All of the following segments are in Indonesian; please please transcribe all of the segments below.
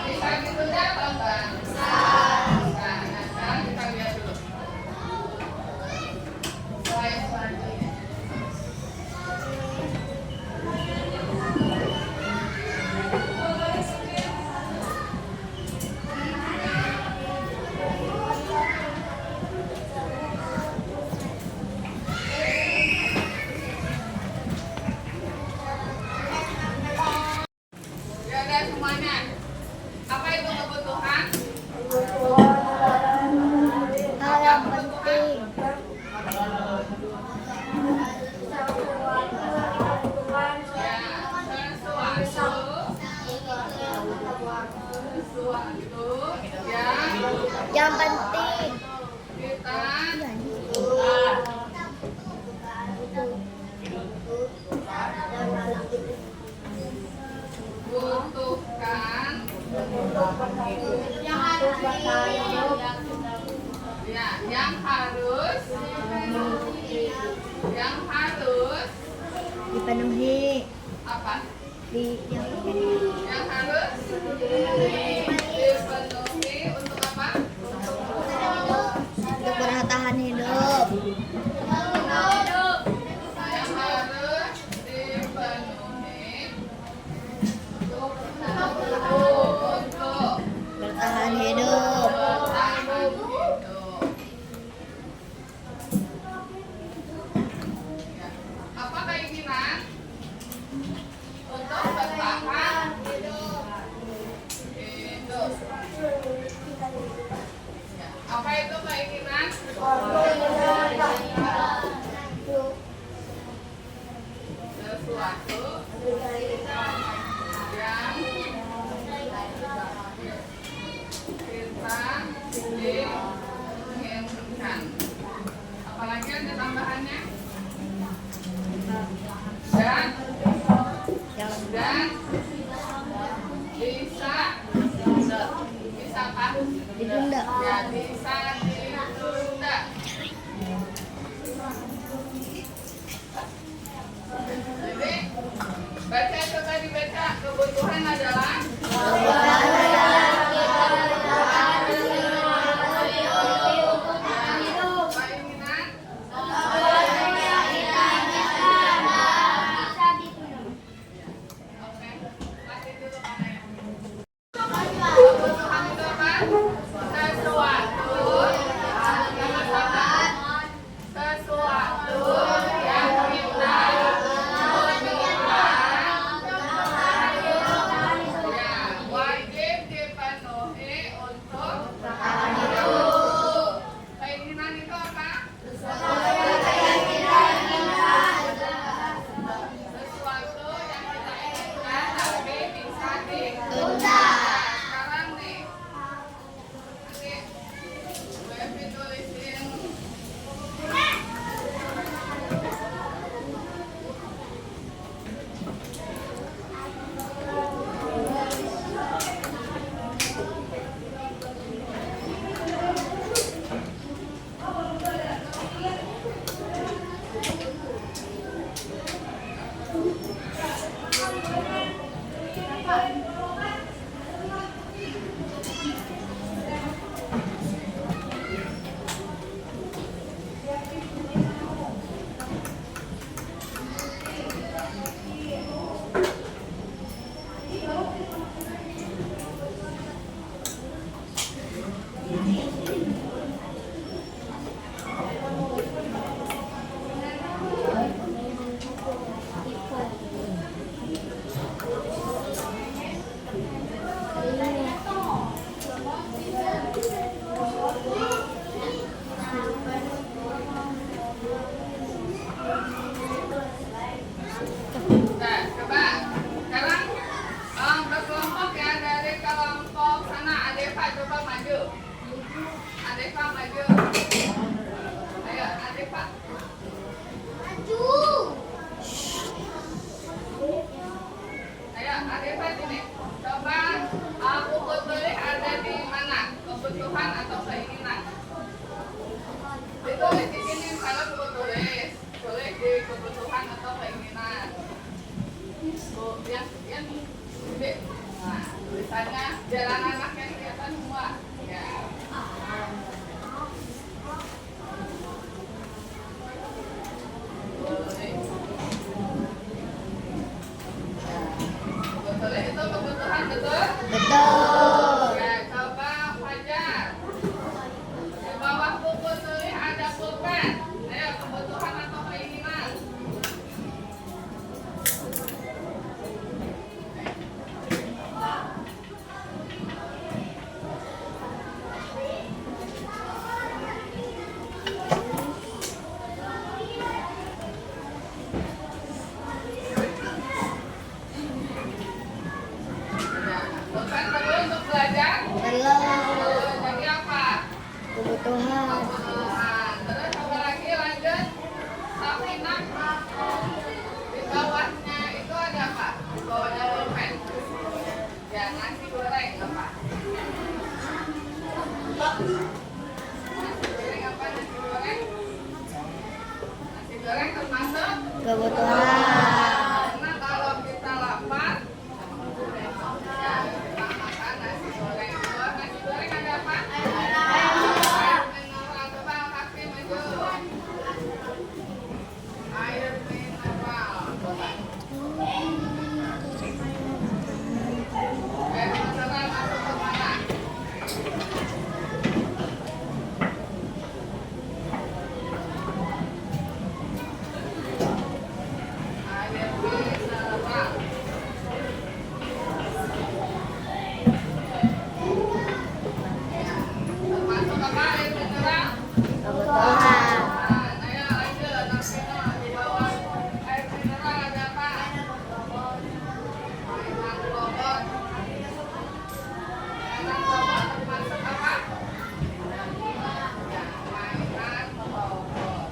Bisa gitu ya, Bang. Yang penting kita butuhkan ya, yang harus dipenuhi. apa? Yang harus dipenuhi untuk apa? untuk bertahan hidup. Yang harus dipenuhi untuk Bertahan hidup. bertahan hidup. Ya. Apa keinginan untuk bertahan hidup? Ya. Apa itu keinginan? Sesuatu yang kita inginkan. Apalagi ada tambahannya? Dan bisa apa? Ditunda. Ya, bisa ditunda. Jadi baca, coba dibaca. Kebutuhan adalah keinginan. Oke, kasih dulu mana ya? Kebutuhan itu apa? Sesuatu yang kita ya, wajib dipenuhi untuk hidup. Keinginan itu apa? Sesuatu yang kita inginkan tapi bisa ditunda. Sekarang nih, nanti Baby tulisin. Nah, coba sekarang berkelompok ya, dari kelompok sana. Adeva coba maju. Adeva maju. Ayo Adeva. Ayo Adeva sini. Coba buku tulis ada di mana? Kebutuhan atau keinginan? Ditulis di sini kalau buku tulis. Tulis di kebutuhan atau keinginan. Yang gede. Nah, tulisannya jalan anak yang kelihatan semua. Ya. Betul itu kebutuhan betul? Betul. Ya, coba Fajar. Kebutuhan. Kebutuhan. Terus apa lagi lanjut? Sakinah. Di bawahnya itu ada apa? Di bawahnya pulpen. Ya, nasi goreng apa? Nasi goreng apa? Nasi goreng? Nasi goreng termasuk Kebutuhan. karena kalau kita lapar, ya kita makan nasi goreng. Di bawah nasi goreng ada apa? Air mineral. Coba kasih maju. Air mineral. Coba. Air mineral masuk ke mana? Air mineral. Ya, termasuk apa air mineral? Kebutuhan. Nah, ayo lanjut. Nafino, di bawah air mineral ada apa? Mainan robot. Mainan robot termasuk apa? Ya, mainan robot.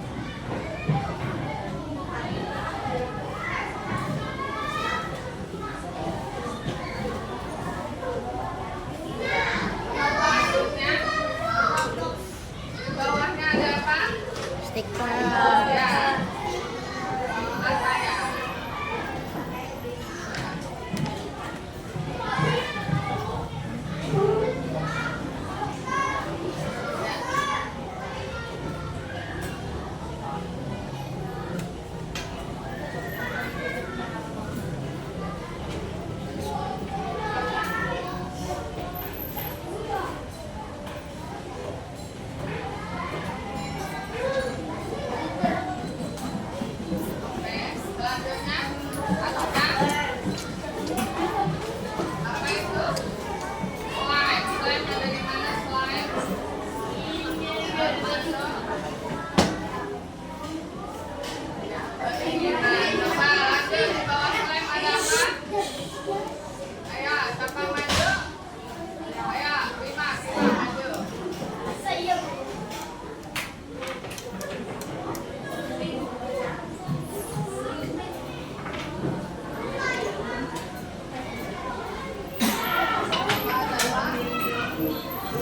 Selanjutnya, di bawahnya ada apa? Stiker. Ya, sama saya. Oke, selanjutnya aturan. Apa itu? Slime. Slime ada di mana slime? Masuk. Ya, keinginan. Coba lanjut di bawah slime ada apa? Ayo, siapa maju? Ayo, Bima maju.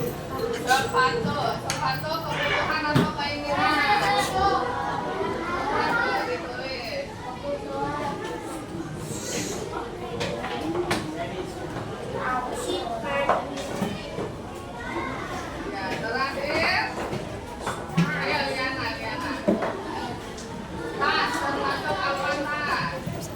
Sepatu, sepatu kebutuhan atau keinginan? Sepatu ditulis. Ya, terakhir. Ayo Liana, Liana. Tas, termasuk apa tas?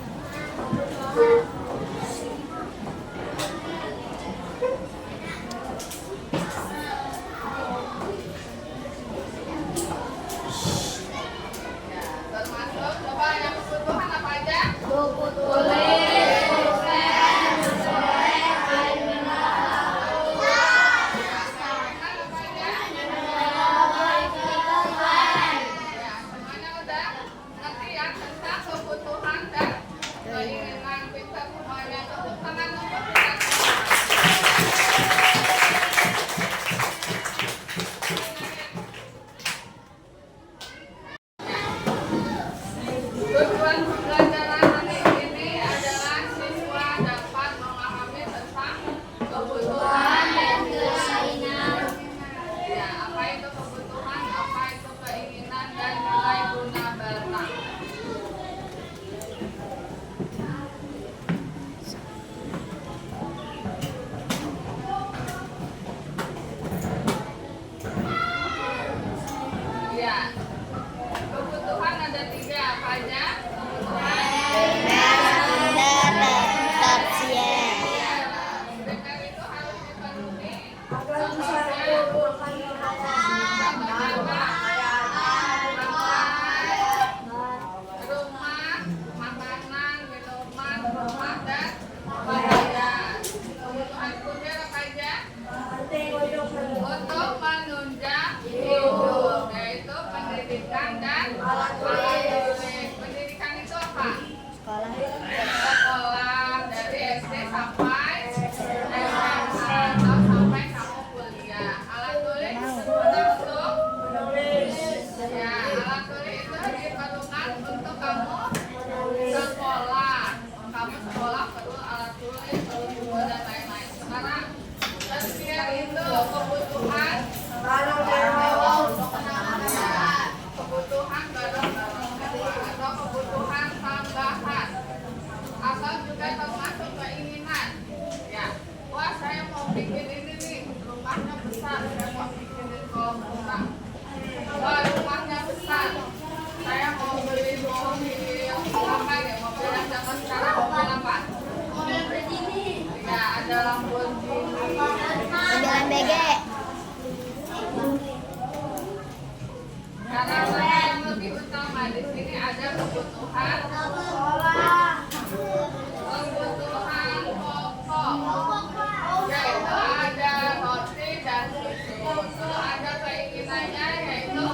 gunanya yaitu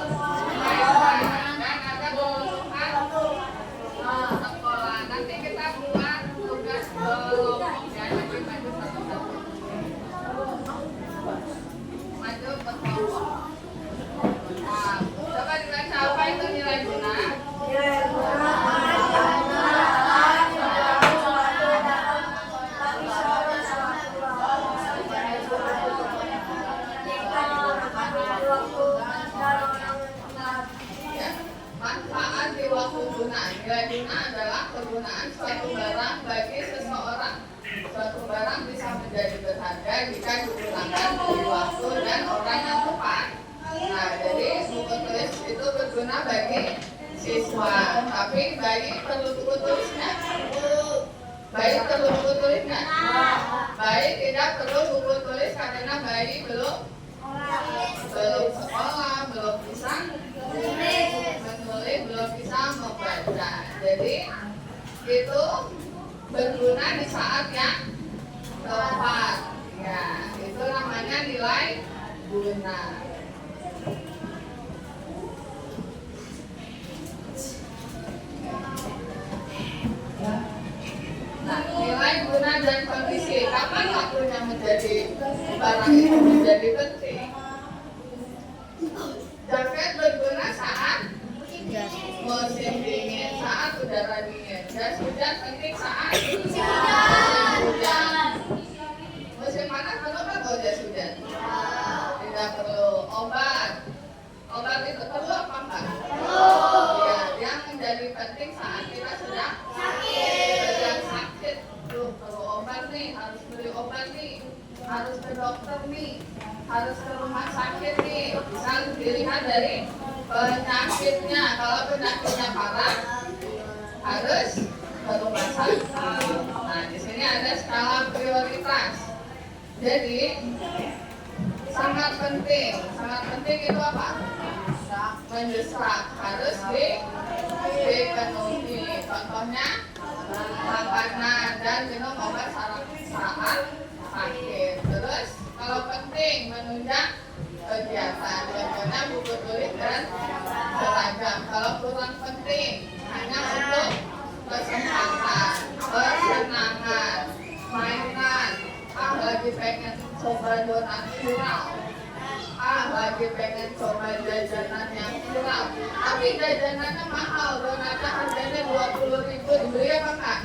dan ada kebutuhan sekolah. Nanti kita buat tugas kelompok ya, jadi maju satu-satu. Maju ke kelompok. Nah, coba dibaca apa itu nilai guna? Manfaat di waktu guna. Nilai guna adalah kegunaan suatu barang bagi seseorang. Suatu barang bisa menjadi berharga jika digunakan di waktu dan orang yang tepat. Nah, jadi buku tulis itu berguna bagi siswa. Tapi bayi perlu buku tulisnya? Bayi perlu buku tulisnya? Bayi tidak perlu buku tulis karena bayi belum sekolah, belum bisa menulis, belum bisa membaca. Jadi itu berguna di saat yang tepat. Ya, itu namanya nilai guna. Nah, nilai guna dan kondisi. Kapan waktunya menjadi barang itu menjadi penting? Jaket berguna saat musim dingin, saat udara dingin. Jas hujan penting saat musim hujan. Musim panas perlu nggak bawa jas hujan? Tidak perlu. Obat itu perlu apa enggak? Ya, yang menjadi penting saat kita sedang sakit. Tuh, perlu obat nih, harus beli obat nih, harus ke dokter nih, harus ke rumah sakit nih. Bisa dilihat dari penyakitnya. Kalau penyakitnya parah, harus ke rumah sakit. Nah, di sini ada skala prioritas. Jadi sangat penting itu apa? Mendesak, harus dipenuhi. Contohnya makanan dan minum obat saat sakit. Terus kalau penting menunjang kegiatan, contohnya buku tulis dan seragam. Kalau kurang penting hanya untuk kesempatan, kesenangan, mainan. Lagi pengen coba donat viral, lagi pengen coba jajanan yang viral, tapi jajanannya mahal, donatnya harganya 20.000, dibeli apa enggak?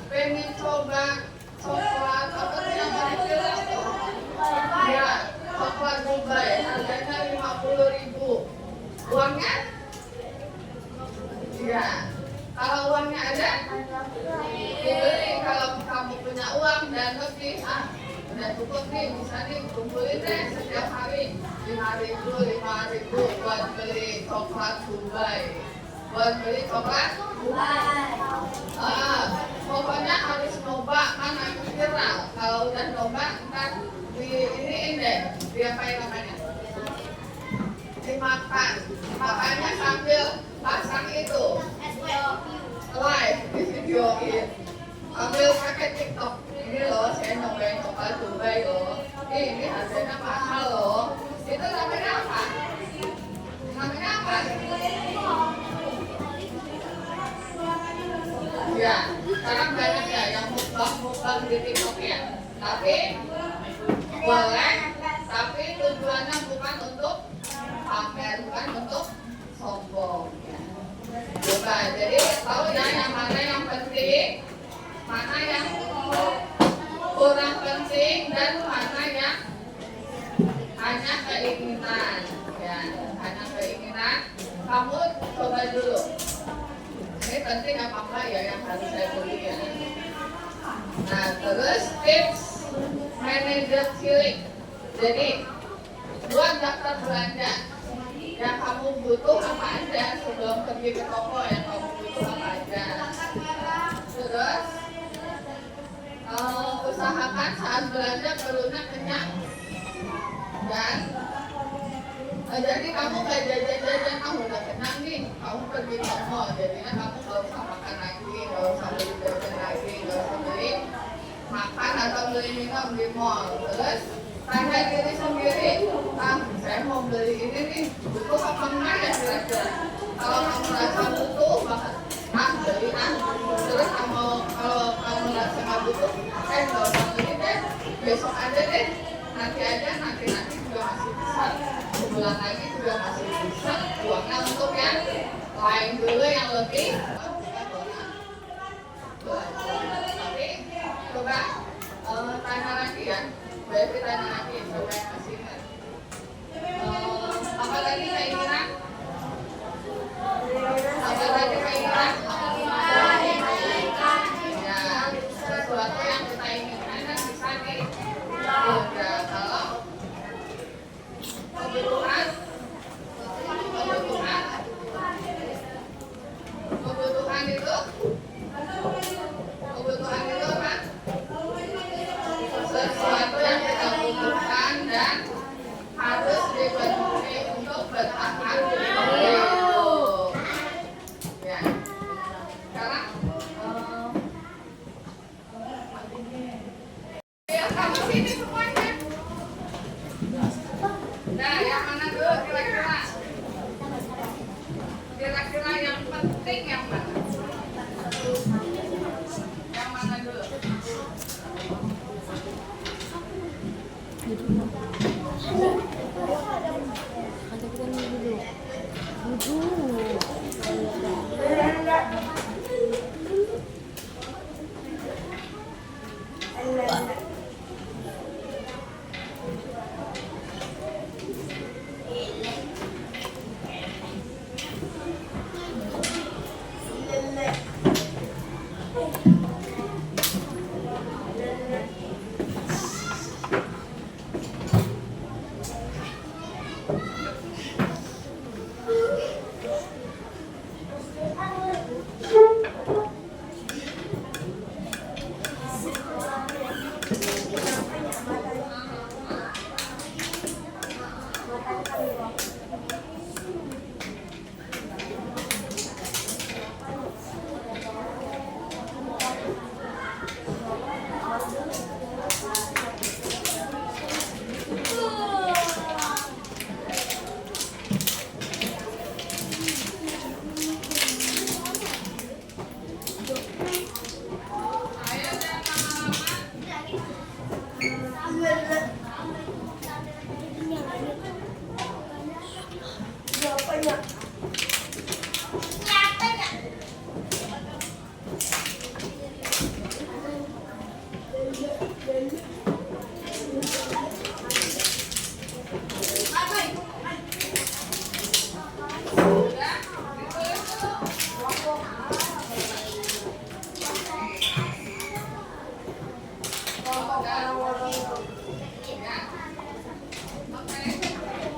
Pengen coba coklat apa sih yang paling viral tuh? Ya, coklat Dubai, harganya 50.000. Uangnya? Ya, kalau uangnya ada, dibeli. Kalau kamu punya uang dan lebih, udah cukup nih, bisa nih kumpulin deh setiap hari 5.000 buat beli coklat Dubai. Pokoknya harus nyoba mana yang viral. Kalau udah nyoba, ntar diiniin deh, diapain namanya? Dimakan. Makannya sambil pasang itu live di videoin. Ambil pakai TikTok. Ini loh, saya nyobain coklat Dubai loh. Ini harganya mahal loh. Itu namanya apa? Ya, sekarang banyak ya yang mukbang di TikTok ya. Tapi boleh, tapi tujuannya bukan untuk pamer, bukan untuk sombong. Coba, jadi tahu ya yang mana yang penting, mana yang kurang penting, dan mana yang hanya keinginan. Ya, hanya keinginan. Kamu coba dulu. Ini penting apa enggak ya yang harus saya beli ya. Nah, terus tips manajer cilik. Jadi buat daftar belanja yang kamu butuh apa aja sebelum pergi ke toko, yang kamu butuh apa aja. Terus usahakan saat belanja perutnya kenyang. Dan jadi kamu gak jajan-jajan, kamu udah kenyang nih, kamu pergi ke mall, jadinya kamu gak usah makan lagi, gak usah beli jajan lagi, gak usah beli makan atau beli minum di mall. Terus tanya diri sendiri, saya saya mau beli ini nih, butuh apa enggak ya kira-kira? Kalau kamu merasa butuh banget, beli terus kalau kamu merasa nggak butuh, nggak usah beli deh, besok aja deh, nanti juga masih bisa, sebulan lagi juga masih bisa, uangnya untuk yang lain dulu yang lebih. Tapi coba tanya lagi ya, berarti tanya lagi coba yang masih ingat. Apa lagi keinginan? Apa lagi keinginan? Ya, sesuatu yang kita inginkan kan bisa ditunda. Kalau kebutuhan itu apa? Sesuatu yang kita butuhkan dan harus dipenuhi untuk bertahan hidup. Ya. Sekarang ya, kamu sini semuanya. Nah, yang mana dulu kira-kira? Kira-kira yang penting yang mana? Yang mana dulu?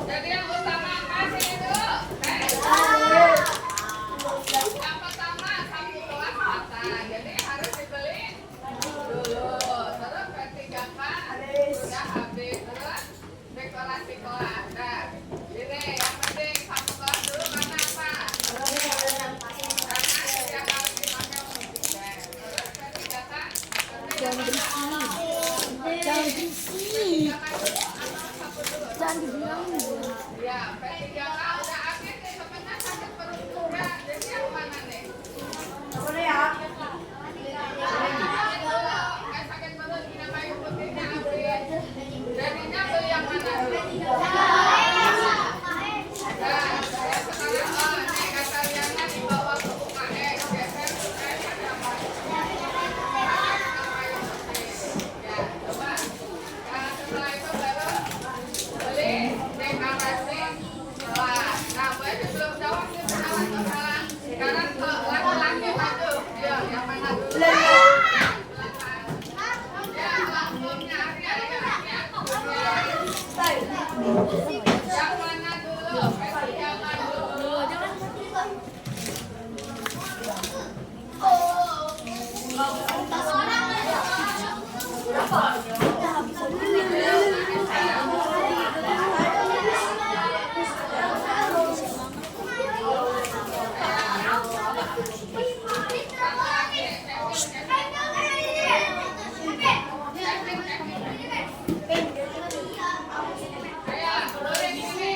Jadi yang utama apa sih itu? Yang pertama satu gelas mata, jadi harus dibeli dulu. Terus ketigakan sudah habis, terus dekorasi kelas. Nah, ini yang penting satu gelas dulu karena apa? Karena setiap kali dipakai untuk tiga. Terus ketigakan jangan dibilang ya, P3K udah habis nih, temennya sakit perut juga. Jadi yang mana nih? Sakit perut, minum air putihnya habis. Jadinya beli yang mana dulu? Nah, sekarang nih katanya dibawa ke UKS. Geser UKS ada apa? Ya, coba. Nah, setelah itu baru beli dekorasi kelas. Nah, berarti belum jawab nih salah atau salah. Sekarang ke laki-laki maju. Ya, yang mana dulu? Ya, langsungnya Arya. Yang mana dulu? Yang mana dulu? Ayo, tulis ini.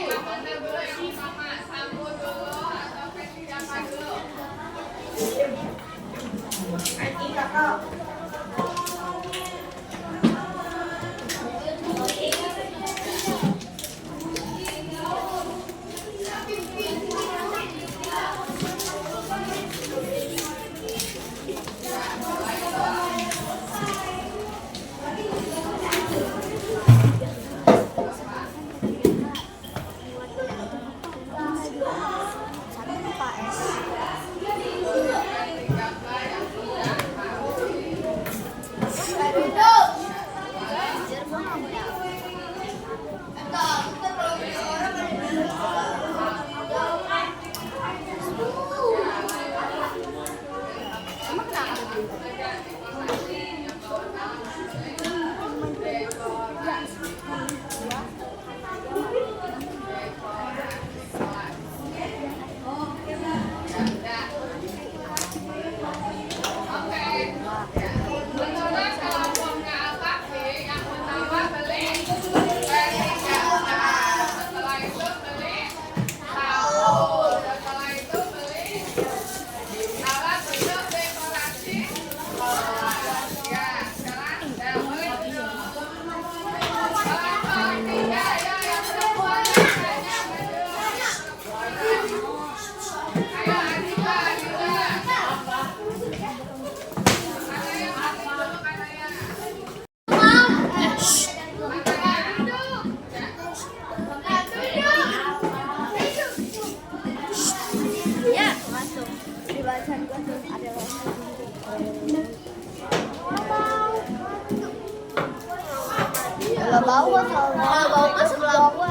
bawah kalau bawah mah sebelah bawah.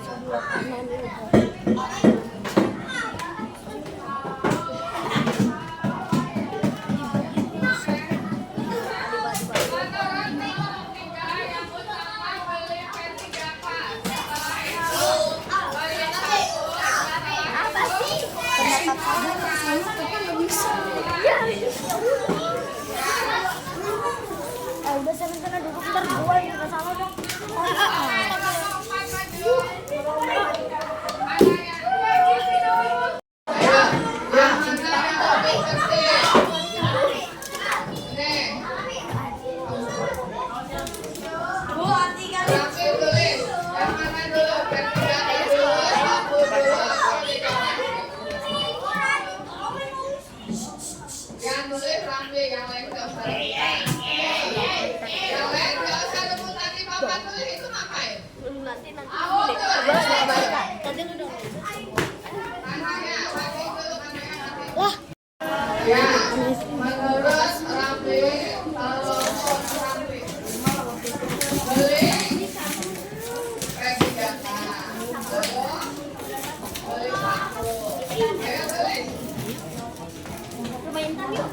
Sebelah kanan dulu. Apa sih? Pendapat kamu sama kita nggak bisa. Udah sana duduk ntar gua yang ke sana dong. Yang nulis Ramli, yang lain nggak usah. Yang lain nggak usah rebut nanti papa tulis itu ngapain? Nanti. Tadi lu dong. Anaknya, mati dulu anaknya mati. Wah. Ya, menurut Ramli, kalau Ramli beli P3K, beli satu, ayo beli. Main tam yuk.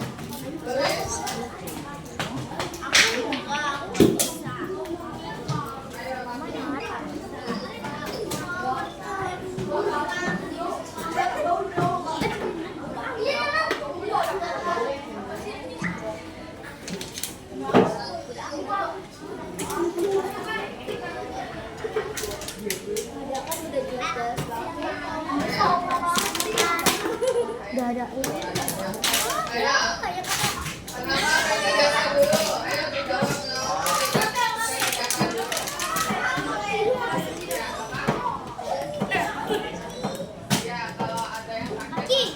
Udah ada. Ayo, kenapa P3K dulu? Ayo dijawab dulu. P3K dulu. Ya, kalau ada yang sakit,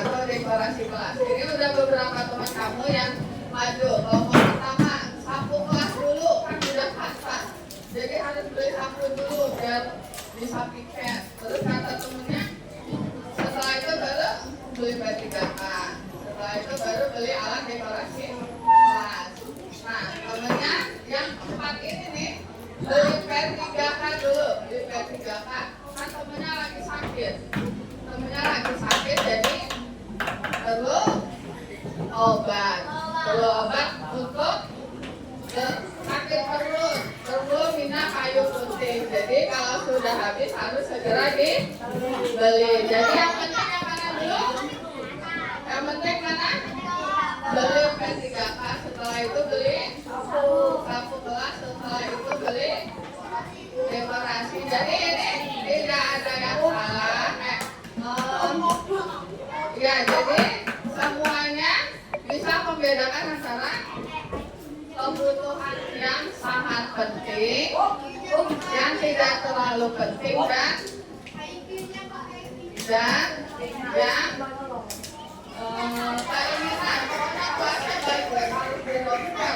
atau dekorasi kelas. Ini udah beberapa teman kamu yang maju. Kelompok pertama, sapu kelas dulu, kan udah pas. Jadi harus beli sapu dulu biar bisa piket. Terus kata temennya, setelah itu baru beli P3K. Setelah itu baru beli alat dekorasi kelas. Nah, temennya yang keempat ini nih, beli P3K dulu, beli P3K. Kan temennya lagi sakit. Jadi perlu obat untuk sakit perlu minyak kayu putih. Jadi kalau sudah habis harus segera dibeli. Jadi yang penting yang mana dulu? Yang penting mana? Beli P3K. Setelah itu beli sapu kelas. Setelah itu beli dekorasi. Jadi ini tidak ada yang salah. Ya, jadi semuanya bisa membedakan antara kebutuhan yang sangat penting, yang tidak terlalu penting, dan yang keinginan. Pokoknya buatnya baik-baik harus dilogika.